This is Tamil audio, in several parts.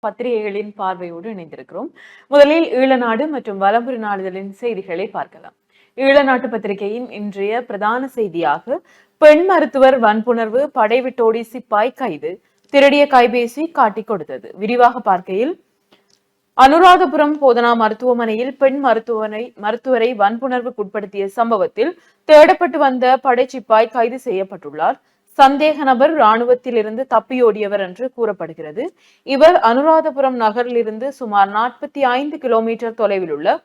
பத்திரிகைகளின் பார்வையோடு இணைந்திருக்கிறோம். முதலில் ஈழநாடு மற்றும் வலம்புரி நாளிதழின் செய்திகளை பார்க்கலாம். ஈழநாட்டு பத்திரிகையின் இன்றைய பிரதான செய்தியாக பெண் மருத்துவர் வன்புணர்வு, படைவிட்டோடி சிப்பாய் கைது, திருடிய கைபேசி காட்டிக் கொடுத்தது. விரிவாக பார்க்கையில், அனுராதபுரம் போதனா மருத்துவமனையில் பெண் மருத்துவரை வன்புணர்வுக்குட்படுத்திய சம்பவத்தில் தேடப்பட்டு வந்த படைச்சிப்பாய் கைது செய்யப்பட்டுள்ளார். சந்தேக நபர் இராணுவத்தில் இருந்து தப்பியோடியவர் என்று கூறப்படுகிறது. இவர் அனுராதபுரம் நகரில் இருந்து சுமார் 45 கிலோமீட்டர் தொலைவில் உள்ள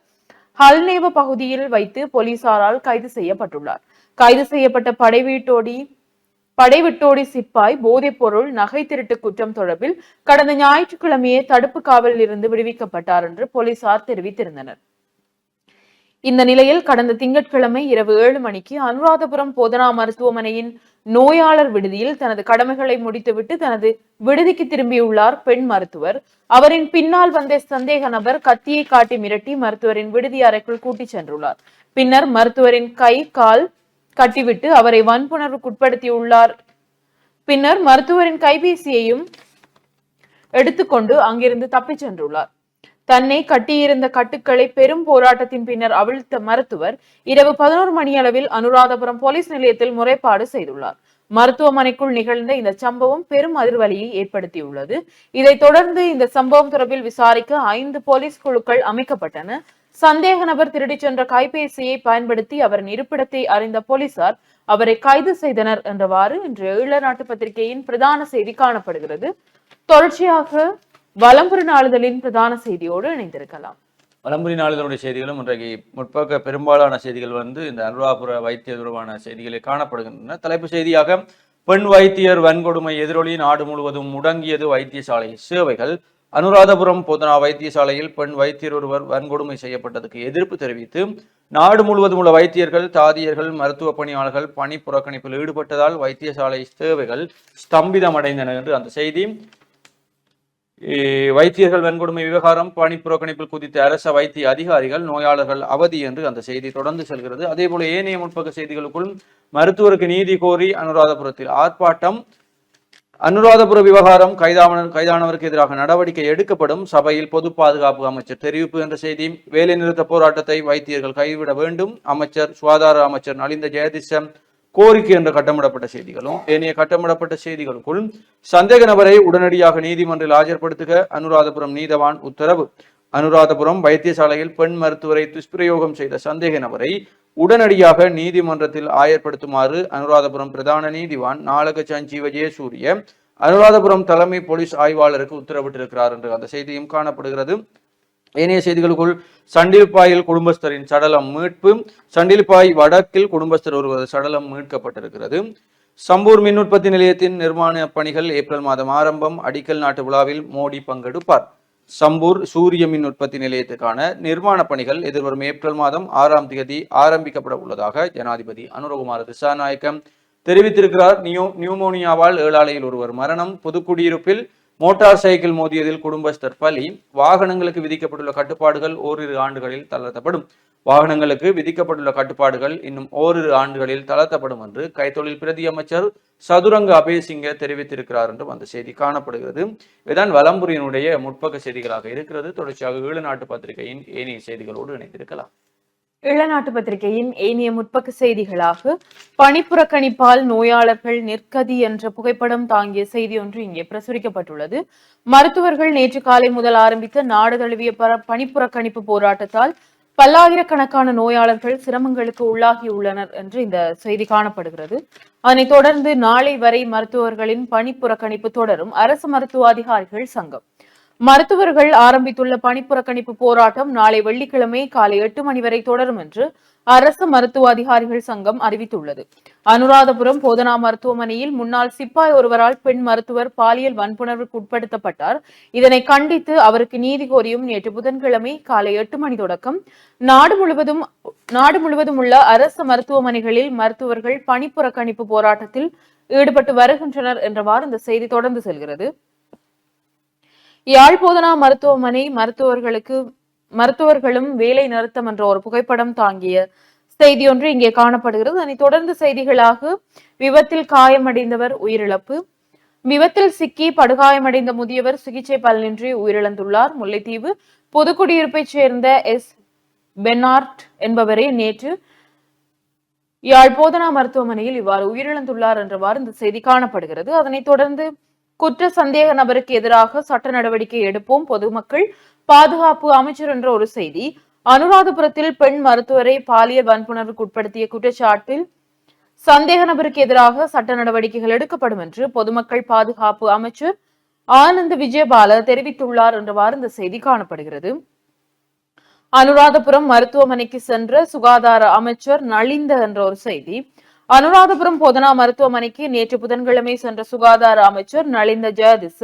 ஹல்நேவ பகுதியில் வைத்து போலீசாரால் கைது செய்யப்பட்டுள்ளார். கைது செய்யப்பட்ட படைவிட்டோடி சிப்பாய் போதைப் பொருள் நகை திருட்டு குற்றம் தொடர்பில் கடந்த ஞாயிற்றுக்கிழமையே தடுப்பு காவலில் இருந்து விடுவிக்கப்பட்டார் என்று போலீசார் தெரிவித்திருந்தனர். இந்த நிலையில் கடந்த திங்கட்கிழமை இரவு 7 மணிக்கு அனுராதபுரம் போதனா மருத்துவமனையின் நோயாளர் விடுதியில் தனது கடமைகளை முடித்துவிட்டு தனது விடுதிக்கு திரும்பியுள்ளார் பெண் மருத்துவர். அவரின் பின்னால் வந்த சந்தேக நபர் கத்தியை காட்டி மிரட்டி மருத்துவரின் விடுதி அறைக்குள் கூட்டிச் சென்றுள்ளார். பின்னர் மருத்துவரின் கை கால் கட்டிவிட்டு அவரை வன்புணர்வுக்குட்படுத்தியுள்ளார். பின்னர் மருத்துவரின் கைபேசியையும் எடுத்துக்கொண்டு அங்கிருந்து தப்பிச் சென்றுள்ளார். தன்னை கட்டியிருந்த கட்டுக்களை பெரும் போராட்டத்தின் பின்னர் அவிழ்த்த மருத்துவர் இரவு 11 மணியளவில் அனுராதபுரம் போலீஸ் நிலையத்தில் முறைப்பாடு செய்துள்ளார். மருத்துவமனைக்குள் நிகழ்ந்த இந்த சம்பவம் பெரும் அதிர்வலியை ஏற்படுத்தியுள்ளது. இதைத் தொடர்ந்து இந்த சம்பவம் தொடர்பில் விசாரிக்க 5 போலீஸ் குழுக்கள் அமைக்கப்பட்டன. சந்தேக நபர் திருடிச் சென்ற கைபேசியை பயன்படுத்தி அவரின் இருப்பிடத்தை அறிந்த போலீசார் அவரை கைது செய்தனர் என்றவாறு இன்று ஈழநாட்டு பத்திரிகையின் பிரதான செய்தி காணப்படுகிறது. தொடர்ச்சியாக வலம்புரி நாளிதழின் பிரதான செய்தியோடு இணைந்திருக்கலாம். வலம்புரி நாளிதழுடைய செய்திகளும் இன்றைக்கு முற்பக்க பெரும்பாலான செய்திகள் இந்த அனுராபுர வைத்திய தொடர்பான செய்திகளை காணப்படுகின்றன. தலைப்பு செய்தியாக பெண் வைத்தியர் வன்கொடுமை எதிரொலி, நாடு முழுவதும் முடங்கியது வைத்தியசாலை சேவைகள். அனுராதபுரம் போதனா வைத்தியசாலையில் பெண் வைத்தியர் ஒருவர் வன்கொடுமை செய்யப்பட்டதுக்கு எதிர்ப்பு தெரிவித்து நாடு முழுவதும் உள்ள வைத்தியர்கள், தாதியர்கள், மருத்துவ பணியாளர்கள் பணி புறக்கணிப்பில் ஈடுபட்டதால் வைத்தியசாலை சேவைகள் ஸ்தம்பிதமடைந்தன என்று அந்த செய்தி. வைத்தியர்கள் வன்கொடுமை விவகாரம், பணி புறக்கணிப்பில் குதித்த அரச வைத்திய அதிகாரிகள், நோயாளர்கள் அவதி என்று அந்த செய்தி தொடர்ந்து செல்கிறது. அதே போல ஏனைய முற்பக்க செய்திகளுக்குள் மருத்துவருக்கு நீதி கோரி அனுராதபுரத்தில் ஆர்ப்பாட்டம், அனுராதபுர விவகாரம், கைதானவருக்கு எதிராக நடவடிக்கை எடுக்கப்படும், சபையில் பொது பாதுகாப்பு அமைச்சர் தெரிவிப்பு என்ற செய்தி. வேலை நிறுத்த போராட்டத்தை வைத்தியர்கள் கைவிட வேண்டும், அமைச்சர் சுகாதார அமைச்சர் நலிந்த ஜெயதிசம் கோரிக்கை என்ற கட்டமிடப்பட்ட செய்திகளும். ஏனைய கட்டமிடப்பட்ட செய்திகளுக்குள் சந்தேக நபரை உடனடியாக நீதிமன்றில் ஆஜர்படுத்துக அனுராதபுரம் நீதவான் உத்தரவு. அனுராதபுரம் வைத்தியசாலையில் பெண் மருத்துவரை துஷ்பிரயோகம் செய்த சந்தேக நபரை உடனடியாக நீதிமன்றத்தில் ஆயர்படுத்துமாறு அனுராதபுரம் பிரதான நீதிவான் நாளக சஞ்சீவ ஜெயசூரிய அனுராதபுரம் தலைமை போலீஸ் ஆய்வாளருக்கு உத்தரவிட்டிருக்கிறார் என்று அந்த செய்தியும் காணப்படுகிறது. ஏனைய செய்திகளுக்குள் சண்டிலிப்பாயில் குடும்பஸ்தரின் சடலம் மீட்பு. சண்டிலிப்பாய் வடக்கில் குடும்பஸ்தர் ஒருவர் சடலம் மீட்கப்பட்டிருக்கிறது. சம்பூர் மின் உற்பத்தி நிலையத்தின் நிர்மாண பணிகள் ஏப்ரல் மாதம் ஆரம்பம். அடிக்கல் நாட்டு விழாவில் மோடி பங்கெடுப்பார். சம்பூர் சூரிய மின் உற்பத்தி நிலையத்துக்கான நிர்மாண பணிகள் எதிர்வரும் ஏப்ரல் மாதம் 6ஆம் தேதி ஆரம்பிக்கப்பட உள்ளதாக ஜனாதிபதி அனுரகுமார திசாநாயக்க தெரிவித்திருக்கிறார். நியூமோனியாவால் ஏழாலையில் ஒருவர் மரணம். புதுக்குடியிருப்பில் மோட்டார் சைக்கிள் மோதியதில் குடும்பஸ்தர் பலி. வாகனங்களுக்கு விதிக்கப்பட்டுள்ள கட்டுப்பாடுகள் ஓரிரு ஆண்டுகளில் தளர்த்தப்படும். வாகனங்களுக்கு விதிக்கப்பட்டுள்ள கட்டுப்பாடுகள் இன்னும் ஓரிரு ஆண்டுகளில் தளர்த்தப்படும் என்று கைத்தொழில் பிரதி அமைச்சர் சதுரங்க அபேசிங்க தெரிவித்திருக்கிறார் என்றும் அந்த செய்தி காணப்படுகிறது. இதுதான் வலம்புரியினுடைய முற்பக்க செய்திகளாக இருக்கிறது. தொடர்ச்சியாக ஈழநாட்டு பத்திரிகையின் ஏனைய செய்திகளோடு இணைந்திருக்கலாம். ஈழநாட்டு பத்திரிகையின் ஏனைய முற்பக்க செய்திகளாக பணிப்புறக்கணிப்பால் நோயாளர்கள் நிற்கதி என்ற புகைப்படம் தாங்கிய செய்தி ஒன்று இங்கே பிரசுரிக்கப்பட்டுள்ளது. மருத்துவர்கள் நேற்று காலை முதல் ஆரம்பித்த நாடு தழுவிய பணிப்புறக்கணிப்பு போராட்டத்தால் பல்லாயிரக்கணக்கான நோயாளர்கள் சிரமங்களுக்கு உள்ளாகியுள்ளனர் என்று இந்த செய்தி காணப்படுகிறது. அதனைத் தொடர்ந்து நாளை வரை மருத்துவர்களின் பணிப்புறக்கணிப்பு தொடரும் அரசு மருத்துவ அதிகாரிகள் சங்கம். மருத்துவர்கள் ஆரம்பித்துள்ள பணிப்புறக்கணிப்பு போராட்டம் நாளை வெள்ளிக்கிழமை காலை 8 மணி வரை தொடரும் என்று அரசு மருத்துவ அதிகாரிகள் சங்கம் அறிவித்துள்ளது. அனுராதபுரம் போதனா மருத்துவமனையில் முன்னாள் சிப்பாய் ஒருவரால் பெண் மருத்துவர் பாலியல் வன்புணர்வுக்கு உட்படுத்தப்பட்டார். இதனை கண்டித்து அவருக்கு நீதி கோரியும் நேற்று புதன்கிழமை காலை 8 மணி தொடக்கம் நாடு முழுவதும் உள்ள அரசு மருத்துவமனைகளில் மருத்துவர்கள் பணிப்புறக்கணிப்பு போராட்டத்தில் ஈடுபட்டு வருகின்றனர் என்றவாறு இந்த செய்தி தொடர்ந்து செல்கிறது. யாழ் போதனா மருத்துவமனை மருத்துவர்களும் வேலை நிறுத்தம் என்ற ஒரு புகைப்படம் தாங்கிய செய்தி ஒன்று இங்கே காணப்படுகிறது. அதனைத் தொடர்ந்து செய்திகளாக விபத்தில் காயமடைந்தவர் உயிரிழப்பு, விபத்தில் சிக்கி படுகாயமடைந்த முதியவர் சிகிச்சை பலனின்றி உயிரிழந்துள்ளார். முல்லைத்தீவு புதுக்குடியிருப்பைச் சேர்ந்த எஸ் பெனார்ட் என்பவரே நேற்று யாழ் போதனா மருத்துவமனையில் இவ்வாறு உயிரிழந்துள்ளார் என்றவாறு இந்த செய்தி காணப்படுகிறது. அதனைத் தொடர்ந்து குற்ற சந்தேக நபருக்கு எதிராக சட்ட நடவடிக்கை எடுப்போம், பொதுமக்கள் பாதுகாப்பு அமைச்சர் என்ற ஒரு செய்தி. அனுராதபுரத்தில் பெண் மருத்துவரை பாலியல் வன்புணர்வுக்கு உட்படுத்திய குற்றச்சாட்டில் சந்தேக நபருக்கு எதிராக சட்ட நடவடிக்கைகள் எடுக்கப்படும் என்று பொதுமக்கள் பாதுகாப்பு அமைச்சர் ஆனந்த் விஜயபால தெரிவித்துள்ளார் என்றவாறு இந்த செய்தி காணப்படுகிறது. அனுராதபுரம் மருத்துவமனைக்கு சென்ற சுகாதார அமைச்சர் நலிந்த என்ற ஒரு செய்தி. அனுராதபுரம் போதனா மருத்துவமனைக்கு நேற்று புதன்கிழமை சென்ற சுகாதார அமைச்சர் நலிந்த ஜெயதிச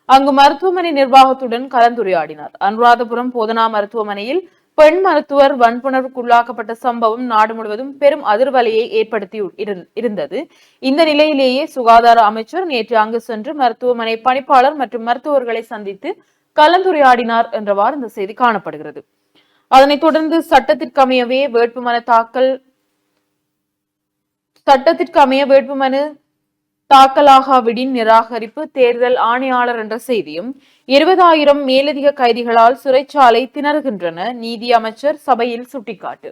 அங்கு மருத்துவமனை நிர்வாகத்துடன் கலந்துரையாடினார். அனுராதபுரம் போதனா மருத்துவமனையில் பெண் மருத்துவர் வன்புணர்வுக்குள்ளாக்கப்பட்ட சம்பவம் நாடு முழுவதும் பெரும் அதிர்வலையை ஏற்படுத்தி இருந்தது. இந்த நிலையிலேயே சுகாதார அமைச்சர் நேற்று அங்கு சென்று மருத்துவமனை பணிப்பாளர் மற்றும் மருத்துவர்களை சந்தித்து கலந்துரையாடினார் என்றவாறு இந்த செய்தி காணப்படுகிறது. அதனைத் தொடர்ந்து சட்டத்திற்கமைய வேட்புமனு தாக்கலாகாவிடின் நிராகரிப்பு தேர்தல் ஆணையாளர் என்ற செய்தியும் 20,000 மேலதிக கைதிகளால் சிறைச்சாலை திணறுகின்றன நீதி அமைச்சர் சபையில் சுட்டிக்காட்டு.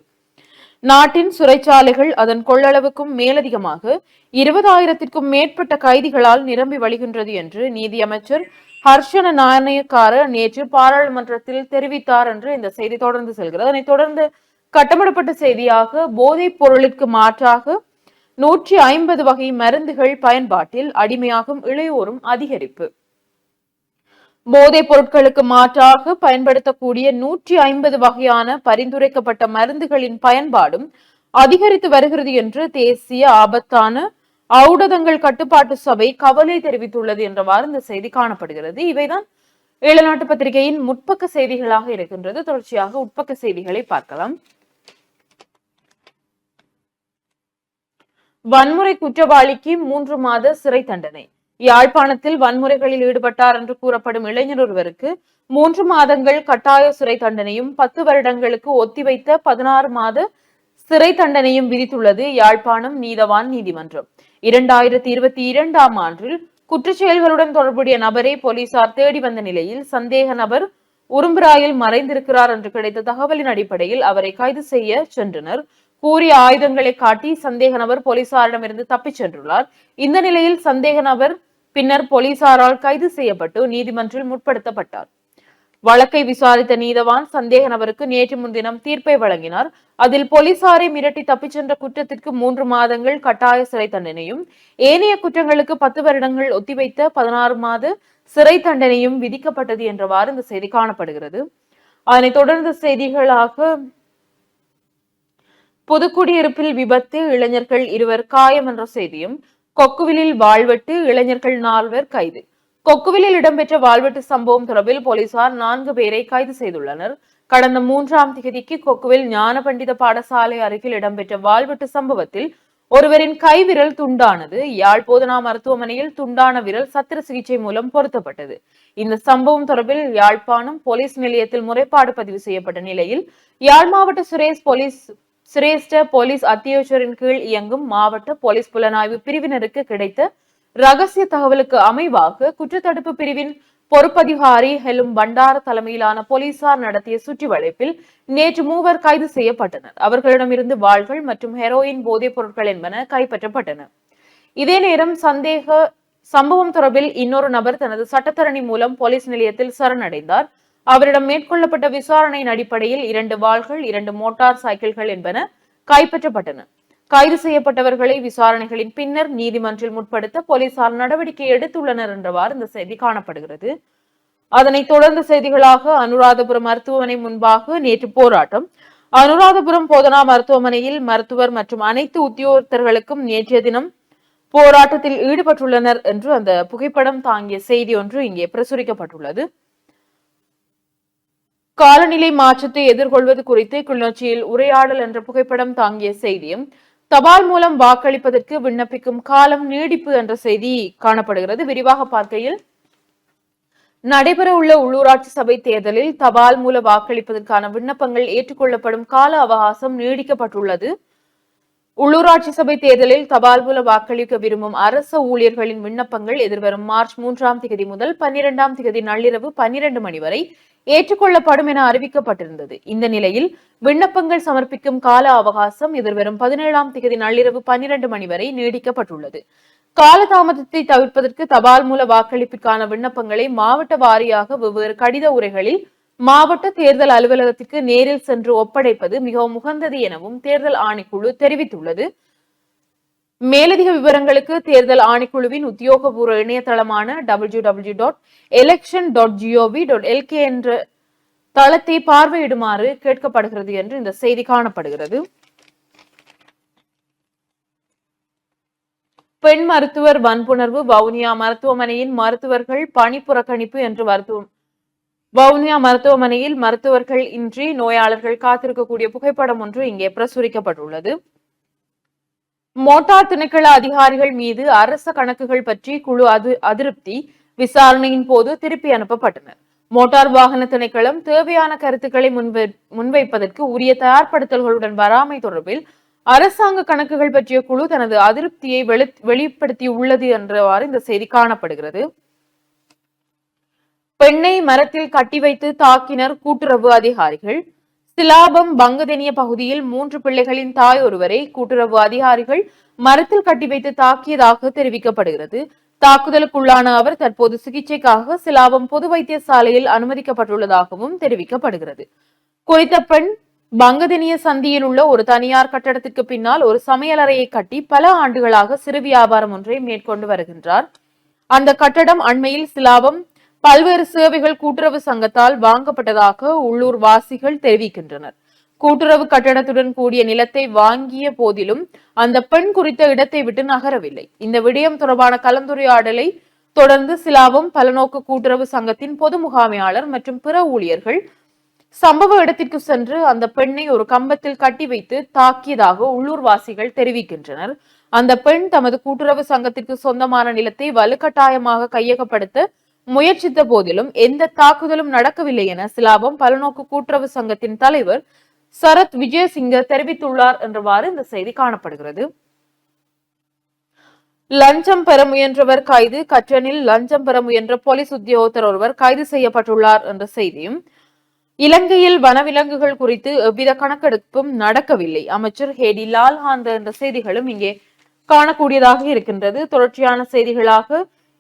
நாட்டின் சிறைச்சாலைகள் அதன் கொள்ளளவுக்கும் மேலதிகமாக 20,000க்கும் மேற்பட்ட கைதிகளால் நிரம்பி வழிகின்றது என்று நீதி அமைச்சர் ஹர்ஷன நாணயக்கார நேற்று பாராளுமன்றத்தில் தெரிவித்தார் என்று இந்த செய்தி தொடர்ந்து செல்கிறது. அதனைத் தொடர்ந்து கட்டமிடப்பட்ட செய்தியாக போதைப் பொருளுக்கு மாற்றாக 150 வகை மருந்துகள் பயன்பாட்டில் அடிமையாகும் இளையோரும் அதிகரிப்பு. போதைப் பொருட்களுக்கு மாற்றாக பயன்படுத்தக்கூடிய 150 வகையான பரிந்துரைக்கப்பட்ட மருந்துகளின் பயன்பாடும் அதிகரித்து வருகிறது என்று தேசிய ஆபத்தான ஊடகங்கள் கட்டுப்பாட்டு சபை கவலை தெரிவித்துள்ளது என்றவாறு இந்த செய்தி காணப்படுகிறது. இவைதான் ஈழநாட்டு பத்திரிகையின் முற்பக்க செய்திகளாக இருக்கின்றது. தொடர்ச்சியாக உட்பக்க செய்திகளை பார்க்கலாம். வன்முறை குற்றவாளிக்கு 3 மாத சிறை தண்டனை. யாழ்ப்பாணத்தில் வன்முறைகளில் ஈடுபட்டார் என்று கூறப்படும் இளைஞர் ஒருவருக்கு 3 மாதங்கள் கட்டாய சிறை தண்டனையும் 10 வருடங்களுக்கு ஒத்திவைத்த 16 மாத சிறை தண்டனையும் விதித்துள்ளது யாழ்ப்பாணம் நீதவான் நீதிமன்றம். 2022ஆம் ஆண்டில் குற்றச்செயல்களுடன் தொடர்புடைய நபரை போலீசார் தேடி வந்த நிலையில் சந்தேக நபர் உரும்புராயில் மறைந்திருக்கிறார் என்று கிடைத்த தகவலின் அடிப்படையில் அவரை கைது செய்ய சென்றனர். கூறிய ஆயுதங்களை காட்டி சந்தேக நபர் போலீசாரிடமிருந்து தப்பிச் சென்றுள்ளார். இந்த நிலையில் சந்தேக நபர் பின்னர் போலீசாரால் கைது செய்யப்பட்டு நீதிமன்றில் முற்படுத்தப்பட்டார். வழக்கை விசாரித்த நீதவான் சந்தேக நபருக்கு நேற்று முன்தினம் தீர்ப்பை வழங்கினார். அதில் போலீசாரை மிரட்டி தப்பிச் சென்ற குற்றத்திற்கு 3 மாதங்கள் கட்டாய சிறை தண்டனையும் ஏனைய குற்றங்களுக்கு 10 வருடங்கள் ஒத்திவைத்த 16 மாத சிறை தண்டனையும் விதிக்கப்பட்டது என்றவாறு இந்த செய்தி காணப்படுகிறது. அதனைத் தொடர்ந்த செய்திகளாக புதுக்குடியிருப்பில் விபத்து இளைஞர்கள் 2 காயம் என்ற செய்தியும் கொக்குவிலில் வாழ்வெட்டு இளைஞர்கள் 4 கைது. கொக்குவிலில் இடம்பெற்ற வாழ்வெட்டு சம்பவம் தொடர்பில் போலீசார் 4 பேரை கைது செய்துள்ளனர். கடந்த 3ஆம் தேதிக்கு கொக்குவில் ஞான பண்டித பாடசாலை அருகில் இடம்பெற்ற வாழ்வெட்டு சம்பவத்தில் ஒருவரின் கைவிரல் துண்டானது. யாழ் போதனா மருத்துவமனையில் துண்டான விரல் சத்திர சிகிச்சை மூலம் பொருத்தப்பட்டது. இந்த சம்பவம் தொடர்பில் யாழ்ப்பாணம் போலீஸ் நிலையத்தில் முறைப்பாடு பதிவு செய்யப்பட்ட நிலையில் யாழ் மாவட்ட சிரேஷ்ட போலீஸ் அத்தியட்சரின் கீழ் இயங்கும் மாவட்ட போலீஸ் புலனாய்வு பிரிவினருக்கு கிடைத்த ரகசிய தகவலுக்கு அமைவாக குற்றத்தடுப்பு பிரிவின் பொறுப்பதிகாரி ஹெலும் பண்டார தலைமையிலான போலீசார் நடத்திய சுற்றி வளைப்பில் நேற்று 3 கைது செய்யப்பட்டனர். அவர்களிடமிருந்து வாள்கள் மற்றும் ஹெரோயின் போதைப் பொருட்கள் என்பன கைப்பற்றப்பட்டன. இதே நேரம் சம்பவம் தொடர்பில் இன்னொரு நபர் தனது சட்டத்தரணி மூலம் போலீஸ் நிலையத்தில் சரணடைந்தார். அவரிடம் மேற்கொள்ளப்பட்ட விசாரணையின் அடிப்படையில் 2 வாள்கள் 2 மோட்டார் சைக்கிள்கள் என்பன கைப்பற்றப்பட்டன. கைது செய்யப்பட்டவர்களை விசாரணைகளின் பின்னர் நீதிமன்றில் முற்படுத்த போலீசார் நடவடிக்கை எடுத்துள்ளனர் என்றவாறு இந்த செய்தி காணப்படுகிறது. அதனைத் தொடர்ந்த செய்திகளாக அனுராதபுரம் மருத்துவமனை முன்பாக நேற்று போராட்டம். அனுராதபுரம் போதனா மருத்துவமனையில் மருத்துவர் மற்றும் அனைத்து உத்தியோகத்தர்களுக்கும் நேற்றைய தினம் போராட்டத்தில் ஈடுபட்டுள்ளனர் என்று அந்த புகைப்படம் தாங்கிய செய்தி ஒன்று இங்கே பிரசுரிக்கப்பட்டுள்ளது. காலநிலை மாற்றத்தை எதிர்கொள்வது குறித்து கிளிநொச்சியில் உரையாடல் என்ற புகைப்படம் தாங்கிய செய்தியும் தபால் மூலம் வாக்களிப்பதற்கு விண்ணப்பிக்கும் காலம் நீடிப்பு என்ற செய்தி காணப்படுகிறது. விரிவாக பார்க்கையில் நடைபெற உள்ள உள்ளூராட்சி சபை தேர்தலில் தபால் மூல வாக்களிப்பதற்கான விண்ணப்பங்கள் ஏற்றுக்கொள்ளப்படும் கால அவகாசம் நீடிக்கப்பட்டுள்ளது. உள்ளூராட்சி சபை தேர்தலில் தபால் மூல வாக்களிக்க விரும்பும் அரச ஊழியர்களின் விண்ணப்பங்கள் எதிர்வரும் மார்ச் 3ஆம் தேதி முதல் 12ஆம் தேதி நள்ளிரவு 12 மணி வரை ஏற்றுக்கொள்ளப்படும் என அறிவிக்கப்பட்டிருந்தது. இந்த நிலையில் விண்ணப்பங்கள் சமர்ப்பிக்கும் கால அவகாசம் எதிர்வரும் 17ஆம் தேதி நள்ளிரவு 12 மணி வரை நீடிக்கப்பட்டுள்ளது. காலதாமதத்தை தவிர்ப்பதற்கு தபால் மூல வாக்களிப்பிற்கான விண்ணப்பங்களை மாவட்ட வாரியாக வெவ்வேறு கடித உரைகளில் மாவட்ட தேர்தல் அலுவலகத்திற்கு நேரில் சென்று ஒப்படைப்பது மிகவும் உகந்தது எனவும் தேர்தல் ஆணைக்குழு தெரிவித்துள்ளது. மேலதிக விவரங்களுக்கு தேர்தல் ஆணைக்குழுவின் உத்தியோகபூர்வ இணையதளமான www.election.gov.lk என்ற தளத்தை பார்வையிடுமாறு கேட்கப்படுகிறது என்று இந்த செய்தி காணப்படுகிறது. பெண் மருத்துவர் வன்புணர்வு வவுனியா மருத்துவமனையின் மருத்துவர்கள் பணி புறக்கணிப்பு என்று வவுனியா மருத்துவமனையில் மருத்துவர்கள் இன்றி நோயாளர்கள் காத்திருக்கக்கூடிய புகைப்படம் ஒன்று இங்கே பிரசுரிக்கப்பட்டுள்ளது. மோட்டார் திணைக்கள அதிகாரிகள் மீது அரச கணக்குகள் பற்றி குழு அதிருப்தி விசாரணையின் போது திருப்பி அனுப்பப்பட்டனர். மோட்டார் வாகன திணைக்களம் தேவையான கருத்துக்களை முன்வைப்பதற்கு உரிய தயார்படுத்தல்களுடன் வராமை தொடர்பில் அரசாங்க கணக்குகள் பற்றிய குழு தனது அதிருப்தியை வெளிப்படுத்தியுள்ளது என்றவாறு இந்த செய்தி காணப்படுகிறது. பெண்ணை மரத்தில் கட்டி வைத்து தாக்கினர் கூட்டுறவு அதிகாரிகள். சிலாபம் பங்கதெனிய பகுதியில் 3 பிள்ளைகளின் தாய் ஒருவரை கூட்டுறவு அதிகாரிகள் மரத்தில் கட்டி வைத்து தாக்கியதாக தெரிவிக்கப்படுகிறது. தாக்குதலுக்குள்ளான அவர் தற்போது சிகிச்சைக்காக சிலாபம் பொது வைத்தியசாலையில் அனுமதிக்கப்பட்டுள்ளதாகவும் தெரிவிக்கப்படுகிறது. குறித்த பெண் பங்கதெனிய சந்தியில் உள்ள ஒரு தனியார் கட்டடத்திற்கு பின்னால் ஒரு சமையலறையை கட்டி பல ஆண்டுகளாக சிறு வியாபாரம் ஒன்றை மேற்கொண்டு வருகின்றார். அந்த கட்டடம் அண்மையில் சிலாபம் பல்வேறு சேவைகள் கூட்டுறவு சங்கத்தால் வாங்கப்பட்டதாக உள்ளூர் வாசிகள் தெரிவிக்கின்றனர். கூட்டுறவு கட்டடத்துடன் கூடிய நிலத்தை வாங்கிய போதிலும் அந்த பெண் குறித்த இடத்தை விட்டு நகரவில்லை. இந்த விடயம் தொடர்பான கலந்துரையாடலை தொடர்ந்து சிலாபம் பலநோக்கு கூட்டுறவு சங்கத்தின் பொது முகாமையாளர் மற்றும் பிற ஊழியர்கள் சம்பவ இடத்திற்கு சென்று அந்த பெண்ணை ஒரு கம்பத்தில் கட்டி வைத்து தாக்கியதாக உள்ளூர்வாசிகள் தெரிவிக்கின்றனர். அந்த பெண் தமது கூட்டுறவு சங்கத்திற்கு சொந்தமான நிலத்தை வலுக்கட்டாயமாக கையகப்படுத்த முயற்சித்த போதிலும் எந்த தாக்குதலும் நடக்கவில்லை என சிலாபம் பலநோக்கு கூட்டுறவு சங்கத்தின் தலைவர் சரத் விஜயசிங்க தெரிவித்துள்ளார் என்றவாறு இந்த செய்தி காணப்படுகிறது. லஞ்சம் பெற முயன்றவர் கைது. கற்றனில் லஞ்சம் பெற முயன்ற போலீஸ் உத்தியோகத்தர் ஒருவர் கைது செய்யப்பட்டுள்ளார் என்ற செய்தியும், இலங்கையில் வனவிலங்குகள் குறித்து எவ்வித கணக்கெடுப்பும் நடக்கவில்லை, அமைச்சர் ஹேடி லால்ஹாந்த என்ற செய்திகளும் இங்கே காணக்கூடியதாக இருக்கின்றது. தொடர்ச்சியான செய்திகளாக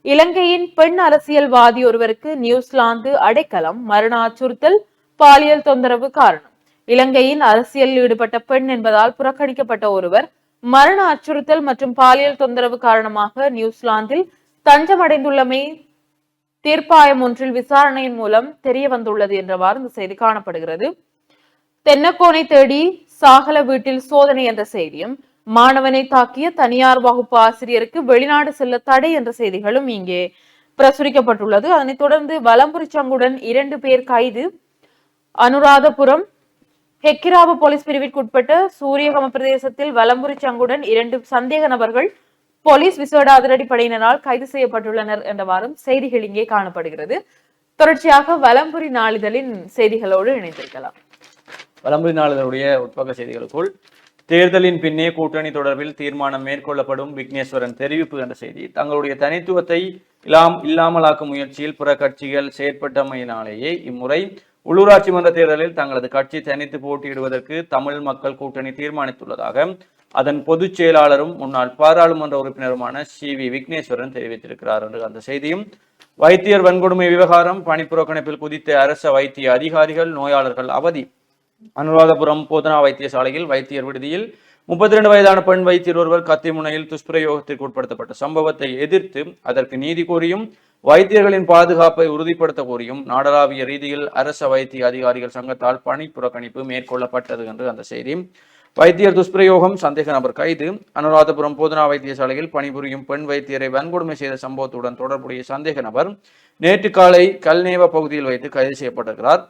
இலங்கையின் பெண் அரசியல்வாதி ஒருவருக்கு நியூசிலாந்து அடைக்கலம், மரண அச்சுறுத்தல், பாலியல் தொந்தரவு காரணம். இலங்கையின் அரசியலில் ஈடுபட்ட பெண் என்பதால் புறக்கணிக்கப்பட்ட ஒருவர் மரண அச்சுறுத்தல் மற்றும் பாலியல் தொந்தரவு காரணமாக நியூசிலாந்தில் தஞ்சமடைந்துள்ளமை தீர்ப்பாயம் ஒன்றில் விசாரணையின் மூலம் தெரிய வந்துள்ளது என்றவாறு இந்த செய்தி காணப்படுகிறது. தென்னக்கோனை தேடி சாகல வீட்டில் சோதனை என்ற செய்தியும், மாணவனை தாக்கிய தனியார் வகுப்பு ஆசிரியருக்கு வெளிநாடு செல்ல தடை என்ற செய்திகளும் இங்கே பிரசுரிக்கப்பட்டுள்ளது. அதனைத் தொடர்ந்து வலம்புரி சங்குடன் 2 பேர் கைது. அனுராதபுரம் ஹெக்கிராபு போலீஸ் பிரிவிற்குட்பட்ட சூரியகம பிரதேசத்தில் வலம்புரி சங்குடன் 2 சந்தேக நபர்கள் போலீஸ் விசேட அதிரடிப்படையினரால் கைது செய்யப்பட்டுள்ளனர் என்றவாறும் செய்திகள் இங்கே காணப்படுகிறது. தொடர்ச்சியாக வலம்புரி நாளிதழின் செய்திகளோடு இணைந்திருக்கலாம். வலம்புரி நாளிதழுடைய உட்பக்க செய்திகளுக்குள் தேர்தலின் பின்னே கூட்டணி தொடர்பில் தீர்மானம் மேற்கொள்ளப்படும் விக்னேஸ்வரன் தெரிவிப்பு என்ற செய்தி, தங்களுடைய தனித்துவத்தை இல்லாமலாக்கும் முயற்சியில் பிற கட்சிகள் செயற்பட்டமையினாலேயே இம்முறை உள்ளூராட்சி மன்ற தேர்தலில் தங்களது கட்சி தனித்து போட்டியிடுவதற்கு தமிழ் மக்கள் கூட்டணி தீர்மானித்துள்ளதாக அதன் பொதுச் செயலாளரும் முன்னாள் பாராளுமன்ற உறுப்பினருமான CV விக்னேஸ்வரன் தெரிவித்திருக்கிறார் என்று அந்த செய்தியும், வைத்தியர் வன்கொடுமை விவகாரம், பணிப்புறக்கணிப்பில் குதித்த அரச வைத்திய அதிகாரிகள், நோயாளர்கள் அவதி. அனுராதபுரம் போதனா வைத்தியசாலையில் வைத்தியர் விடுதியில் 32 வயதான பெண் வைத்தியர் ஒருவர் கத்தி முனையில் துஷ்பிரயோகத்திற்கு உட்படுத்தப்பட்ட சம்பவத்தை எதிர்த்து அதற்கு நீதி கோரியும் வைத்தியர்களின் பாதுகாப்பை உறுதிப்படுத்த கோரியும் நாடளாவிய ரீதியில் அரச வைத்திய அதிகாரிகள் சங்கத்தால் பணி புறக்கணிப்பு மேற்கொள்ளப்பட்டது என்று அந்த செய்தி. வைத்தியர் துஷ்பிரயோகம், சந்தேக நபர் கைது. அனுராதபுரம் போதனா வைத்தியசாலையில் பணிபுரியும் பெண் வைத்தியரை வன்கொடுமை செய்த சம்பவத்துடன் தொடர்புடைய சந்தேக நபர் நேற்று காலை கல்நேவ பகுதியில் வைத்து கைது செய்யப்பட்டிருக்கிறார்.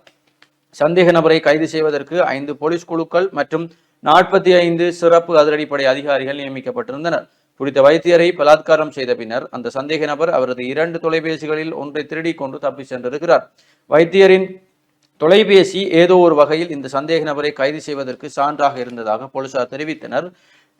சந்தேக நபரை கைது செய்வதற்கு 5 போலீஸ் குழுக்கள் மற்றும் 45 சிறப்பு அதிரடிப்படை அதிகாரிகள் நியமிக்கப்பட்டிருந்தனர். குறித்த வைத்தியரை பலாத்காரம் செய்த பின்னர் அந்த சந்தேக நபர் அவரது 2 தொலைபேசிகளில் ஒன்றை திருடிக் கொண்டு தப்பி சென்றிருக்கிறார். வைத்தியரின் தொலைபேசி ஏதோ ஒரு வகையில் இந்த சந்தேக நபரை கைது செய்வதற்கு சான்றாக இருந்ததாக போலீசார் தெரிவித்தனர்.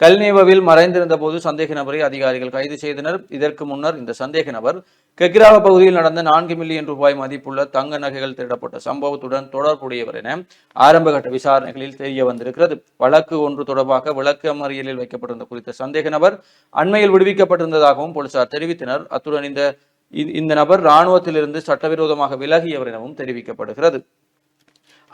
கல்நேவவில் மறைந்திருந்த போது சந்தேக நபரை அதிகாரிகள் கைது செய்தனர். இதற்கு முன்னர் இந்த சந்தேக நபர் கெகிராவ பகுதியில் நடந்த 4 மில்லியன் ரூபாய் மதிப்புள்ள தங்க நகைகள் திருடப்பட்ட சம்பவத்துடன் தொடர்புடையவர் என ஆரம்பகட்ட விசாரணைகளில் தெரிய வந்திருக்கிறது. வழக்கு ஒன்று தொடர்பாக விளக்கமறியலில் வைக்கப்பட்டிருந்த குறித்த சந்தேக நபர் அண்மையில் விடுவிக்கப்பட்டிருந்ததாகவும் போலீசார் தெரிவித்தனர். அத்துடன் இந்த நபர் இராணுவத்திலிருந்து சட்டவிரோதமாக விலகியவர் எனவும் தெரிவிக்கப்படுகிறது.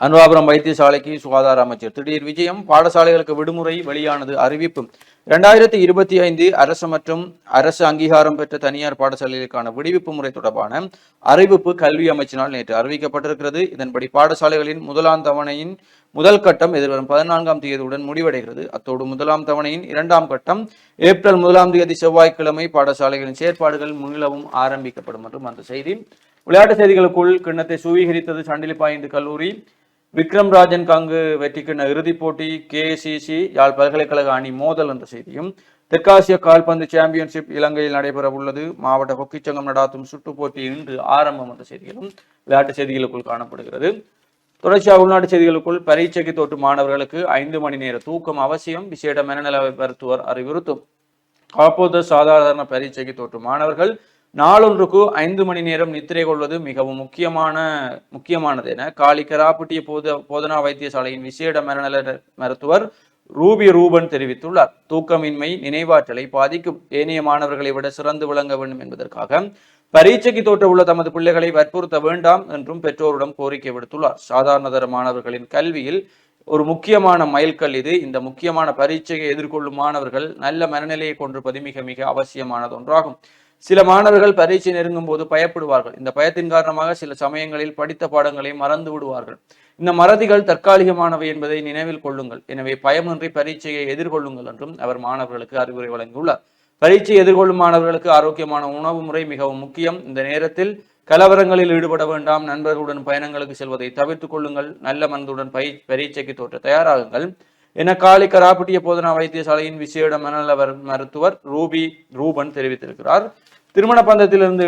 அனுராபுரம் வைத்தியசாலைக்கு சுகாதார அமைச்சர் திடீர் விஜயம். பாடசாலைகளுக்கு விடுமுறை வெளியானது அறிவிப்பு. 2025 அரசு மற்றும் அரசு அங்கீகாரம் பெற்ற தனியார் பாடசாலைகளுக்கான விடுவிப்பு முறை தொடர்பான அறிவிப்பு கல்வி அமைச்சினால் நேற்று அறிவிக்கப்பட்டிருக்கிறது. இதன்படி பாடசாலைகளின் முதலாம் தவணையின் முதல் கட்டம் எதிர்வரும் 14ஆம் தேதியுடன் முடிவடைகிறது. அத்தோடு முதலாம் தவணையின் 2ஆம் கட்டம் ஏப்ரல் 1ஆம் தேதி செவ்வாய்க்கிழமை பாடசாலைகளின் செயற்பாடுகள் மீளவும் ஆரம்பிக்கப்படும் என்றும் அந்த செய்தி. விளையாட்டு செய்திகளுக்குள் கிண்ணத்தை சுவீகரித்தது சண்டிலிப்பாய்ந்து கல்லூரி. விக்ரம் ராஜன் கங்கு வெற்றிக்கிண்ண இறுதிப் போட்டி KCC யாழ் பல்கலைக்கழக அணி மோதல் என்ற செய்தியும், தெற்காசிய கால்பந்து சாம்பியன்ஷிப் இலங்கையில் நடைபெற உள்ளது, மாவட்ட ஹொக்கி சங்கம் நடாத்தும் சுற்றுப் போட்டி இன்று ஆரம்பம் என்ற செய்திகளும் விளையாட்டு செய்திகளுக்குள் காணப்படுகிறது. தொடர்ச்சியாக உள்நாட்டு செய்திகளுக்குள் பரீட்சைக்கு தோற்று மாணவர்களுக்கு 5 மணி நேர தூக்கம் அவசியம், விசேட மனநல மருத்துவர் அறிவுறுத்தும். காப்போது சாதாரண பரீட்சைக்கு தோற்று மாணவர்கள் நாளொன்றுக்கு 5 மணி நேரம் நித்திரை கொள்வது மிகவும் முக்கியமானது என காலி கராப்பட்டிய போதனா வைத்தியசாலையின் விசேட மனநல மருத்துவர் ரூபன் தெரிவித்துள்ளார். தூக்கமின்மை நினைவாற்றலை பாதிக்கும், ஏனைய மாணவர்களை விட சிறந்து விளங்க வேண்டும் என்பதற்காக பரீட்சைக்கு தோற்ற உள்ள தமது பிள்ளைகளை வற்புறுத்த வேண்டாம் என்றும் பெற்றோரிடம் கோரிக்கை விடுத்துள்ளார். சாதாரணதர மாணவர்களின் கல்வியில் ஒரு முக்கியமான மைல்கல் இது. இந்த முக்கியமான பரீட்சையை எதிர்கொள்ளும் மாணவர்கள் நல்ல மனநிலையை கொண்டிருப்பது மிக மிக அவசியமானது ஒன்றாகும். சில மாணவர்கள் பரீட்சை நெருங்கும் போது பயப்படுவார்கள். இந்த பயத்தின் காரணமாக சில சமயங்களில் படித்த பாடங்களை மறந்து விடுவார்கள். இந்த மறதிகள் தற்காலிகமானவை என்பதை நினைவில் கொள்ளுங்கள். எனவே பயமின்றி பரீட்சையை எதிர்கொள்ளுங்கள் என்றும் அவர் மாணவர்களுக்கு அறிவுரை வழங்கியுள்ளார். பரீட்சை எதிர்கொள்ளும் மாணவர்களுக்கு ஆரோக்கியமான உணவு முறை மிகவும் முக்கியம். இந்த நேரத்தில் கலவரங்களில் ஈடுபட வேண்டாம். நண்பர்களுடன் பயணங்களுக்கு செல்வதை தவிர்த்துக் கொள்ளுங்கள். நல்ல மனதுடன் பரீட்சைக்கு தோற்ற தயாராகுங்கள் என காலி கராப்பட்டிய போதனா வைத்தியசாலையின் விசேட மனநல மருத்துவர் ரூபன் தெரிவித்திருக்கிறார். திருமண பந்தத்திலிருந்து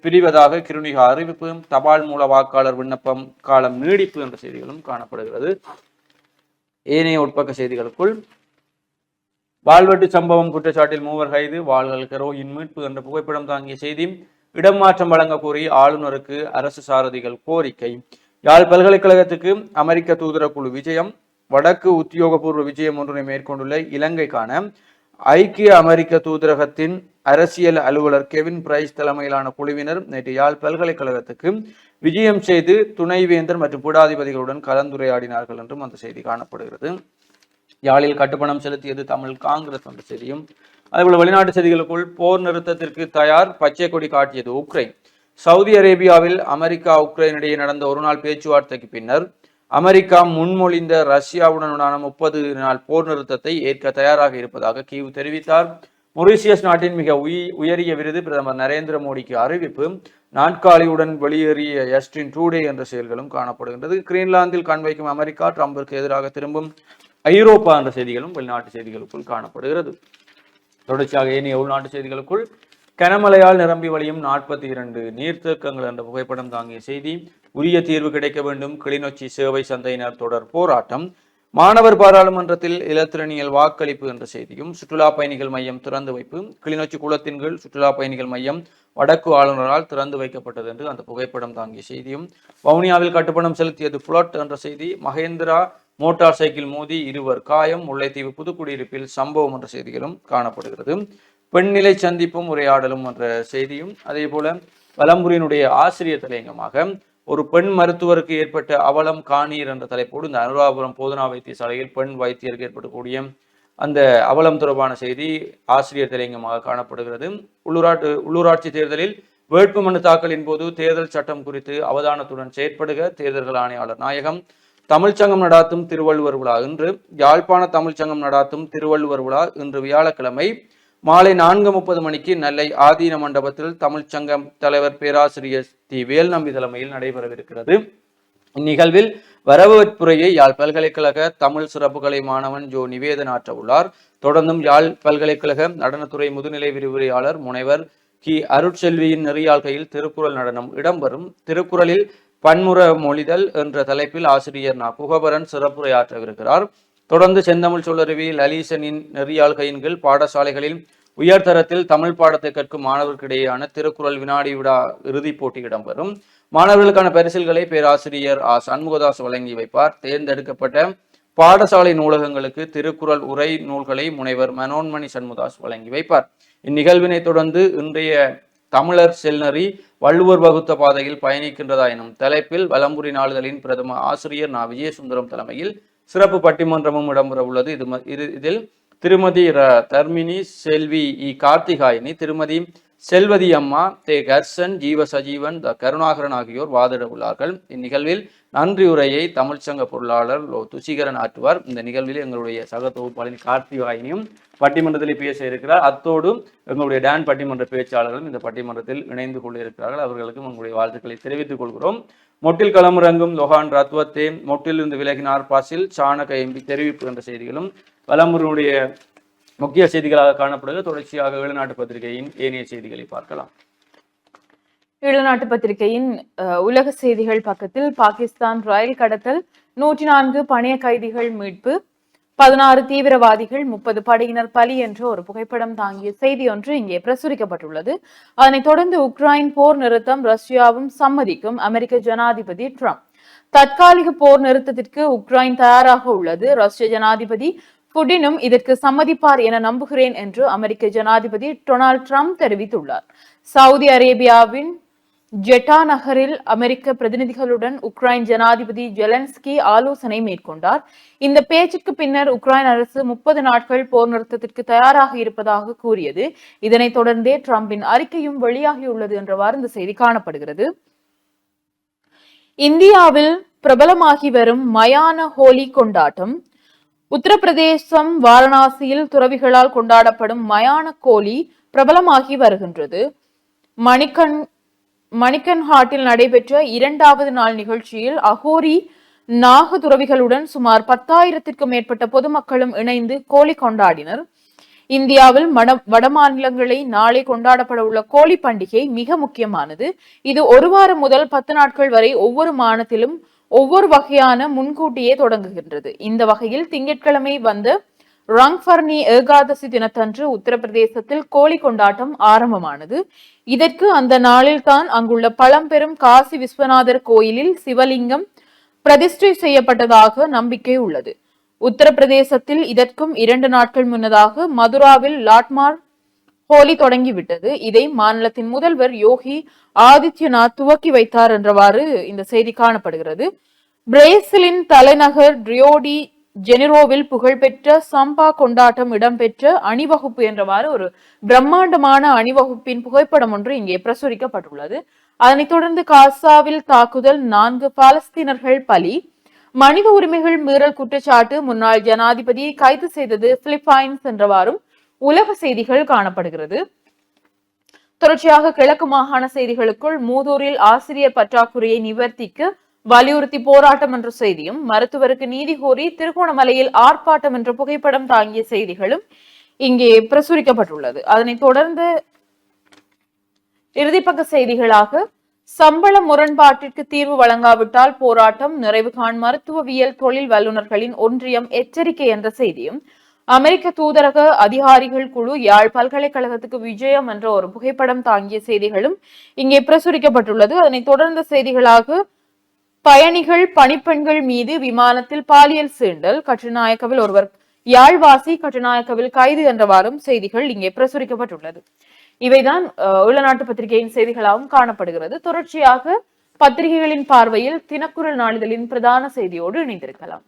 பிரிவதாக கிருணிகா அறிவிப்பு. தபால் மூல வாக்காளர் விண்ணப்பம் காலம் நீடிப்பு என்ற செய்திகளும் காணப்படுகிறது. ஏனைய உட்பக்க செய்திகளுக்குள் வாள்வெட்டு சம்பவம் குற்றச்சாட்டில் 3 கைது, வாள்கள் ஹெரோயின் மீட்பு என்ற புகைப்படம் தாங்கிய செய்தி. இடமாற்றம் வழங்க கோரி ஆளுநருக்கு அரசு சாரதிகள் கோரிக்கை. யாழ் பல்கலைக்கழகத்துக்கு அமெரிக்க தூதர குழு விஜயம். வடக்கு உத்தியோகபூர்வ விஜயம் ஒன்றினை மேற்கொண்டுள்ள இலங்கைக்கான ஐக்கிய அமெரிக்க தூதரகத்தின் அரசியல் அலுவலர் கெவின் பிரைஸ் தலைமையிலான குழுவினர் நேற்று யாழ் பல்கலைக்கழகத்துக்கு விஜயம் செய்து துணைவேந்தர் மற்றும் பீடாதிபதிகளுடன் கலந்துரையாடினார்கள் என்றும் அந்த செய்தி காணப்படுகிறது. யாழில் கட்டுப்பணம் செலுத்தியது தமிழ் காங்கிரஸ் என்ற செய்தியும். அதேபோல வெளிநாட்டு செய்திகளுக்குள் போர் நிறுத்தத்திற்கு தயார், பச்சை கொடி காட்டியது உக்ரைன். சவுதி அரேபியாவில் அமெரிக்கா உக்ரைன் இடையே நடந்த ஒரு நாள் பேச்சுவார்த்தைக்கு பின்னர் அமெரிக்கா முன்மொழிந்த ரஷ்யாவுடனான 30 நாள் போர் நிறுத்தத்தை ஏற்க தயாராக இருப்பதாக கீவ் தெரிவித்தார். மொரீசியஸ் நாட்டின் மிக உயரிய விருது பிரதமர் நரேந்திர மோடிக்கு அறிவிப்பு. நாட்காலியுடன் வெளியேறிய ஜஸ்டின் ட்ரூடே என்ற செயல்களும் காணப்படுகின்றது. கிரீன்லாந்தில் கண் வைக்கும் அமெரிக்கா, ட்ரம்பிற்கு எதிராக திரும்பும் ஐரோப்பா என்ற செய்திகளும் வெளிநாட்டு செய்திகளுக்குள் காணப்படுகிறது. தொடர்ச்சியாக ஏனைய உள்நாட்டு செய்திகளுக்குள் கனமழையால் நிரம்பி வழியும் 42 நீர்த்தேக்கங்கள் என்ற புகைப்படம் தாங்கிய செய்தி. உரிய தீர்வு கிடைக்க வேண்டும், கிளிநொச்சி சேவை சந்தையினர் தொடர் போராட்டம். மாணவர் பாராளுமன்றத்தில் இலத்திரனியல் வாக்களிப்பு என்ற செய்தியும். சுற்றுலா பயணிகள் மையம் திறந்து வைப்பு. கிளிநொச்சி குளத்தின் கீழ் சுற்றுலா பயணிகள் மையம் வடக்கு ஆளுநரால் திறந்து வைக்கப்பட்டது என்று அந்த புகைப்படம் தாங்கிய செய்தியும். வவுனியாவில் கட்டுப்பணம் செலுத்தியது புலட் என்ற செய்தி. மகேந்திரா மோட்டார் சைக்கிள் மோதி 2 காயம். முல்லைத்தீவு புதுக்குடியிருப்பில் சம்பவம் என்ற செய்திகளும் காணப்படுகிறது. பெண்நிலை சந்திப்பும் உரையாடலும் என்ற செய்தியும். அதே போல வலம்புரியினுடைய ஆசிரியர் தலையங்கமாக ஒரு பெண் மருத்துவருக்கு ஏற்பட்ட அவலம் காணீர் என்ற தலைப்போடு இந்த அனுராபுரம் போதனா வைத்தியசாலையில் பெண் வைத்தியருக்கு ஏற்படக்கூடிய அந்த அவலம் தொடர்பான செய்தி ஆசிரியர் தலையங்கமாக காணப்படுகிறது. உள்ளூராட்சி தேர்தலில் வேட்புமனு தாக்கலின் போது தேர்தல் சட்டம் குறித்து அவதானத்துடன் செயற்படுக தேர்தல்கள் ஆணையாளர் நாயகம். தமிழ்ச்சங்கம் நடாத்தும் திருவள்ளுவர் விழா இன்று. யாழ்ப்பாண தமிழ்ச்சங்கம் நடாத்தும் திருவள்ளுவர் விழா இன்று வியாழக்கிழமை மாலை 4:30 மணிக்கு நெல்லை ஆதீன மண்டபத்தில் தமிழ்ச்சங்கம் தலைவர் பேராசிரியர் வேல்நம்பி தலைமையில் நடைபெறவிருக்கிறது. இந்நிகழ்வில் வரவேற்புரையை யாழ் பல்கலைக்கழக தமிழ் சிறப்புகளை மாணவன் ஜோ நிவேதனாற்ற உள்ளார். தொடர்ந்தும் யாழ் பல்கலைக்கழக நடனத்துறை முதுநிலை விரிவுரையாளர் முனைவர் கி அருட்செல்வியின் நெறியாள்கையில் திருக்குறள் நடனம் இடம்பெறும். திருக்குறளில் பன்முற மொழிதல் என்ற தலைப்பில் ஆசிரியர் குகபரன் சிறப்புரையாற்றவிருக்கிறார். தொடர்ந்து செந்தமிழ் சொல்லருவி லலீசனின் நெறியாள்கையின் கீழ் பாடசாலைகளில் உயர்தரத்தில் தமிழ் பாடத்தை கற்கும் மாணவர்களுக்கிடையேயான திருக்குறள் வினாடி விழா இறுதிப் போட்டி இடம்பெறும். மாணவர்களுக்கான பரிசில்களை பேராசிரியர் சண்முகதாஸ் வழங்கி வைப்பார். தேர்ந்தெடுக்கப்பட்ட பாடசாலை நூலகங்களுக்கு திருக்குறள் உரை நூல்களை முனைவர் மனோன்மணி சண்முகதாஸ் வழங்கி வைப்பார். இந்நிகழ்வினை தொடர்ந்து இன்றைய தமிழர் செல்நறி வள்ளுவர் வகுத்த பாதையில் பயணிக்கின்றதா எனும் தலைப்பில் வலம்புரி நாளிதழின் பிரதம ஆசிரியர் விஜயசுந்தரம் தலைமையில் சிறப்பு பட்டிமன்றமும் இடம்பெற உள்ளது. இதில் திருமதி தர்மினி, செல்வி கார்த்திகாயினி, திருமதி செல்வதி அம்மா, கர்சன், ஜீவ சஜீவன், கருணாகரன் ஆகியோர் வாதிட உள்ளார்கள். இந்நிகழ்வில் நன்றி உரையை தமிழ்ச்சங்க பொருளாளர் துசிகரன் ஆற்றுவார். இந்த நிகழ்வில் எங்களுடைய சக தொகுப்பாளர் கார்த்திகாயினியும் பட்டிமன்றத்தில் பேச இருக்கிறார். அத்தோடு எங்களுடைய டான் பட்டிமன்ற பேச்சாளர்களும் இந்த பட்டிமன்றத்தில் இணைந்து கொள்ள இருக்கிறார்கள். அவர்களுக்கும் எங்களுடைய வாழ்த்துக்களை தெரிவித்துக் கொள்கிறோம். மொட்டில் களமிறங்கும் லொஹான் ரத்வத்தே, மொட்டிலிருந்து விலகினார் பாசில், சாணக எம்பி தெரிவிப்பு என்ற செய்திகளும் வலம்புரியுடைய முக்கிய செய்திகளாக காணப்படுகிறது. தொடர்ச்சியாக ஈழநாட்டு பத்திரிகையின் ஏனைய செய்திகளை பார்க்கலாம். ஈழநாட்டு பத்திரிகையின் உலக செய்திகள் பக்கத்தில் பாகிஸ்தான் ரயில் கடத்தல், 104 பணைய கைதிகள் மீட்பு, 16 தீவிரவாதிகள் 30 படையினர் பலி என்ற ஒரு புகைப்படம் தாங்கிய செய்தி ஒன்று இங்கே பிரசுரிக்கப்பட்டுள்ளது. அதனைத் தொடர்ந்து உக்ரைன் போர் நிறுத்தம் ரஷ்யாவும் சம்மதிக்கும் அமெரிக்க ஜனாதிபதி ட்ரம்ப். தற்காலிக போர் நிறுத்தத்திற்கு உக்ரைன் தயாராக உள்ளது. ரஷ்ய ஜனாதிபதி புடினும் இதற்கு சம்மதிப்பார் என நம்புகிறேன் என்று அமெரிக்க ஜனாதிபதி டொனால்ட் ட்ரம்ப் தெரிவித்துள்ளார். சவுதி அரேபியாவின் ஜெட்டா நகரில் அமெரிக்க பிரதிநிதிகளுடன் உக்ரைன் ஜனாதிபதி ஜெலன்ஸ்கி ஆலோசனை மேற்கொண்டார். இந்த பேச்சுக்கு பின்னர் உக்ரைன் அரசு 30 நாட்கள் போர் நிறுத்தத்திற்கு தயாராக இருப்பதாக கூறியது. இதனைத் தொடர்ந்தே ட்ரம்பின் அறிக்கையும் வெளியாகியுள்ளது என்றவாறு இந்த செய்தி காணப்படுகிறது. இந்தியாவில் பிரபலமாகி வரும் மயான ஹோலி கொண்டாட்டம். உத்தரப்பிரதேசம் வாரணாசியில் துறவிகளால் கொண்டாடப்படும் மயான கோலி பிரபலமாகி வருகின்றது. மணிக்கன் ஹாட்டில் நடைபெற்ற 2வது நாள் நிகழ்ச்சியில் அகோரி நாக துறவிகளுடன் சுமார் 10,000க்கும் மேற்பட்ட பொதுமக்களும் இணைந்து கோலி கொண்டாடினர். இந்தியாவில் வடமாநிலங்களை நாளை கொண்டாடப்பட உள்ள கோலி பண்டிகை மிக முக்கியமானது. இது 1 வாரம் முதல் 10 நாட்கள் வரை ஒவ்வொரு மாநிலத்திலும் ஒவ்வொரு வகையான முன்கூட்டியே தொடங்குகின்றது. இந்த வகையில் திங்கட்கிழமை வந்த ரங்ஃபர்னி ஏகாதசி தினத்தன்று உத்தரப்பிரதேசத்தில் கோலி கொண்டாட்டம் ஆரம்பமானது. இதற்கு அந்த நாளில்தான் அங்குள்ள பழம்பெரும் காசி விஸ்வநாதர் கோயிலில் சிவலிங்கம் பிரதிஷ்டை செய்யப்பட்டதாக நம்பிக்கை உள்ளது. உத்தரப்பிரதேசத்தில் இதற்கும் 2 நாட்கள் முன்னதாக மதுராவில் லாட்மார் ஹோலி தொடங்கிவிட்டது. இதை மாநிலத்தின் முதல்வர் யோகி ஆதித்யநாத் துவக்கி வைத்தார் என்றவாறு இந்த செய்தி காணப்படுகிறது. பிரேசிலின் தலைநகர் ரியோடி ஜெனிரோவில் புகழ்பெற்ற சம்பா கொண்டாட்டம் இடம்பெற்ற அணிவகுப்பு என்றவாறு ஒரு பிரம்மாண்டமான அணிவகுப்பின் புகைப்படம் ஒன்று இங்கே பிரசுரிக்கப்பட்டுள்ளது. அதனைத் தொடர்ந்து காசாவில் தாக்குதல், 4 பாலஸ்தீனர்கள் பலி, மனித உரிமைகள் மீறல் குற்றச்சாட்டு, முன்னாள் ஜனாதிபதியை கைது செய்தது பிலிப்பைன்ஸ் என்றவாறும் உலக செய்திகள் காணப்படுகிறது. தொடர்ச்சியாக கிழக்கு மாகாண செய்திகளுக்குள் மூதூரில் ஆசிரியர் பற்றாக்குறையை நிவர்த்திக்க வலியுறுத்தி போராட்டம் என்ற செய்தியும், மருத்துவருக்கு நீதி கோரி திருகோணமலையில் ஆர்ப்பாட்டம் என்ற புகைப்படம் தாங்கிய செய்திகளும் இங்கே பிரசுரிக்கப்பட்டுள்ளது. அதனைத் தொடர்ந்து இறுதிப்பக்க செய்திகளாக சம்பள முரண்பாட்டிற்கு தீர்வு வழங்காவிட்டால் போராட்டம், நிறைவு காண் மருத்துவவியல் தொழில் வல்லுநர்களின் ஒன்றியம் எச்சரிக்கை என்ற செய்தியும், அமெரிக்க தூதரக அதிகாரிகள் குழு யாழ் பல்கலைக்கழகத்துக்கு விஜயம் என்ற ஒரு புகைப்படம் தாங்கிய செய்திகளும் இங்கே பிரசுரிக்கப்பட்டுள்ளது. அதனைத் தொடர்ந்த செய்திகளாக பயணிகள் பணிப்பெண்கள் மீது விமானத்தில் பாலியல் சீண்டல், கட்டுநாயக்கவில் ஒருவர் யாழ்வாசி கட்டுநாயக்கவில் கைது என்றவாறும் செய்திகள் இங்கே பிரசுரிக்கப்பட்டுள்ளது. இவைதான் ஈழநாட்டு பத்திரிகையின் செய்திகளாகவும் காணப்படுகிறது. தொடர்ச்சியாக பத்திரிகைகளின் பார்வையில் தினக்குரல் நாளிதழின் பிரதான செய்தியோடு இணைந்திருக்கலாம்.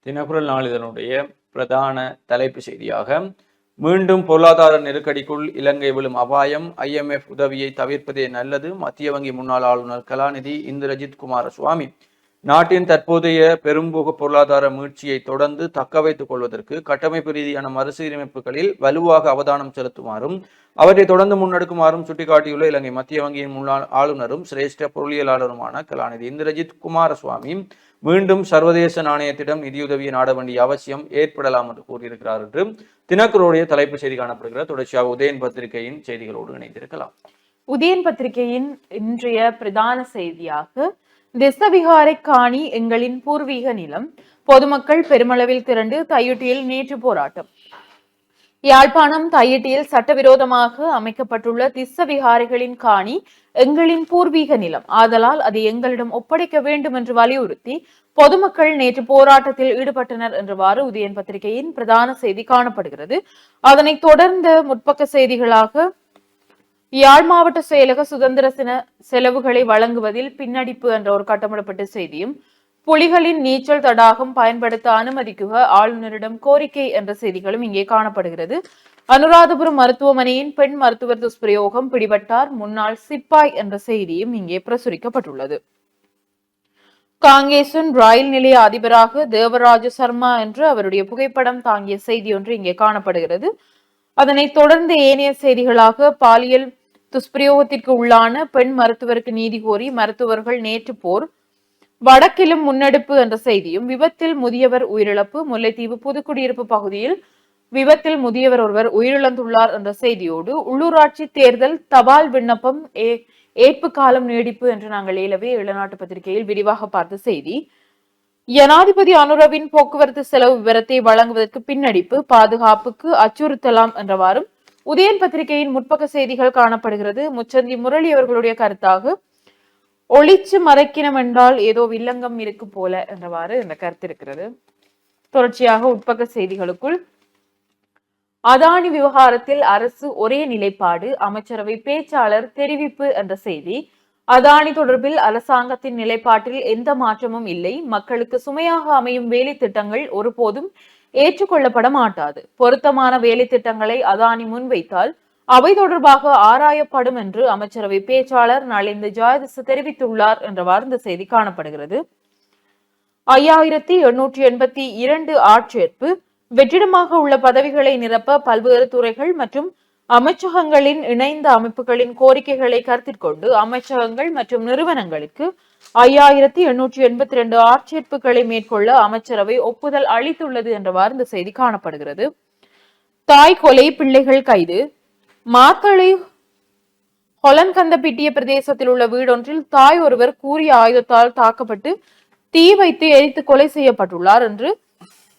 தினக்குரல் நாளிதழுடைய பிரதான தலைப்பு செய்தியாக, மீண்டும் பொருளாதார நெருக்கடிக்குள் இலங்கை விழும் அபாயம், IMF உதவியை தவிர்ப்பதே நல்லது, மத்திய வங்கி முன்னாள் ஆளுநர் கலாநிதி இந்திரஜித் குமாரசுவாமி. நாட்டின் தற்போதைய பெரும்போக்கு பொருளாதார மீட்சியை தொடர்ந்து தக்க வைத்துக் கொள்வதற்கு கட்டமைப்பு ரீதியான மறுசீரமைப்புகளில் வலுவாக அவதானம் செலுத்துமாறும் அவற்றை தொடர்ந்து முன்னெடுக்குமாறும் சுட்டிக்காட்டியுள்ள இலங்கை மத்திய வங்கியின் முன்னாள் ஆளுநரும் சிரேஷ்ட பொருளியலாளருமான கலாநிதி இந்திரஜித் குமாரசுவாமி மீண்டும் சர்வதேச நாணயத்திடம் நிதியுதவியை நாட வேண்டிய அவசியம் ஏற்படலாம் என்று கூறியிருக்கிறார் என்று தினக்குரலுடைய தலைப்பு செய்தி காணப்படுகிறது. தொடர்ச்சியாக உதயன் பத்திரிகையின் செய்திகளோடு இணைந்திருக்கலாம். உதயன் பத்திரிகையின் இன்றைய பிரதான செய்தியாக, திசவிகாரை காணி எங்களின் பூர்வீக நிலம், பொதுமக்கள் பெருமளவில் திரண்டு தையிட்டியில் நேற்று போராட்டம். யாழ்ப்பாணம் தையிட்டியில் சட்டவிரோதமாக அமைக்கப்பட்டுள்ள திஸ்ஸ விகாரைகளின் காணி எங்களின் பூர்வீக நிலம், ஆதலால் அதை எங்களிடம் ஒப்படைக்க வேண்டும் என்று வலியுறுத்தி பொதுமக்கள் நேற்று போராட்டத்தில் ஈடுபட்டனர் என்றவாறு உதயன் பத்திரிகையின் பிரதான செய்தி காணப்படுகிறது. அதனைத் தொடர்ந்த முற்பக்க செய்திகளாக யாழ் மாவட்ட செயலக சுதந்திர தின செலவுகளை வழங்குவதில் பின்னடிப்பு என்ற ஒரு கட்டமிடப்பட்ட செய்தியும், புலிகளின் நீச்சல் தடாகம் பயன்படுத்த அனுமதிக்குக ஆளுநரிடம் கோரிக்கை என்ற செய்திகளும் இங்கே காணப்படுகிறது. அனுராதபுரம் மருத்துவமனையின் பெண் மருத்துவர் துஷ்பிரயோகம் பிடிபட்டார், முன்னாள் சிப்பாய் என்ற செய்தியும் இங்கே பிரசுரிக்கப்பட்டுள்ளது. காங்கேசன் ரயில் நிலைய அதிபராக தேவராஜ சர்மா என்று அவருடைய புகைப்படம் தாங்கிய செய்தி ஒன்று இங்கே காணப்படுகிறது. அதனைத் தொடர்ந்து ஏனைய செய்திகளாக பாலியல் துஷ்பிரயோகத்திற்கு உள்ளான பெண் மருத்துவருக்கு நீதி கோரி மருத்துவர்கள் நேற்று போர், வடக்கிலும் முன்னெடுப்பு என்ற செய்தியும், விபத்தில் முதியவர் உயிரிழப்பு, முல்லைத்தீவு புதுக்குடியிருப்பு பகுதியில் விபத்தில் முதியவர் ஒருவர் உயிரிழந்துள்ளார் என்ற செய்தியோடு உள்ளூராட்சி தேர்தல் தபால் விண்ணப்பம் ஏற்பு காலம் நீடிப்பு என்று நாங்கள் ஏலவே இளநாட்டு பத்திரிகையில் விரிவாக பார்த்த செய்தி. ஜனாதிபதி அனுரவின் போக்குவரத்து செலவு விவரத்தை வழங்குவதற்கு பின்னடிப்பு, பாதுகாப்புக்கு அச்சுறுத்தலாம் என்றவாறும் உதயன் பத்திரிகையின் முற்பக்க செய்திகள் காணப்படுகிறது. முச்சந்தி முரளி அவர்களுடைய கருத்தாக ஒளிச்சு மறைக்கினம் என்றால் ஏதோ வில்லங்கம் இருக்கு போல என்றவாறு இந்த கருத்து இருக்கிறது. தொடர்ச்சியாக உட்பக்க செய்திகளுக்குள் அதானி விவகாரத்தில் அரசு ஒரே நிலைப்பாடு, அமைச்சரவை பேச்சாளர் தெரிவிப்பு என்ற செய்தி. அதானி தொடர்பில் அரசாங்கத்தின் நிலைப்பாட்டில் எந்த மாற்றமும் இல்லை, மக்களுக்கு சுமையாக அமையும் வேலை திட்டங்கள் ஒருபோதும் ஏற்றுக்கொள்ளப்பட மாட்டாது, பொருத்தமான வேலை திட்டங்களை அதானி முன்வைத்தால் அவை தொடர்பாக ஆராயப்படும் என்று அமைச்சரவை பேச்சாளர் நலிந்து ஜாயதிச தெரிவித்துள்ளார் என்றவாறு இந்த செய்தி காணப்படுகிறது. 5882 ஆட்சேர்ப்பு, வெற்றிடமாக உள்ள பதவிகளை நிரப்ப பல்வேறு துறைகள் மற்றும் அமைச்சகங்களின் இணைந்த அமைப்புகளின் கோரிக்கைகளை கருத்தில் கொண்டு அமைச்சகங்கள் மற்றும் நிறுவனங்களுக்கு 5882 ஆட்சேர்ப்புகளை மேற்கொள்ள அமைச்சரவை ஒப்புதல் அளித்துள்ளது என்றவாறு இந்த செய்தி காணப்படுகிறது. தாய் கொலை, பிள்ளைகள் கைது. மாத்தளை ஹொலன்கந்தப்பிட்டிய பிரதேசத்தில் உள்ள வீடொன்றில் தாய் ஒருவர் கூறிய ஆயுதத்தால் தாக்கப்பட்டு தீ வைத்து எரித்து கொலை செய்யப்பட்டுள்ளார் என்று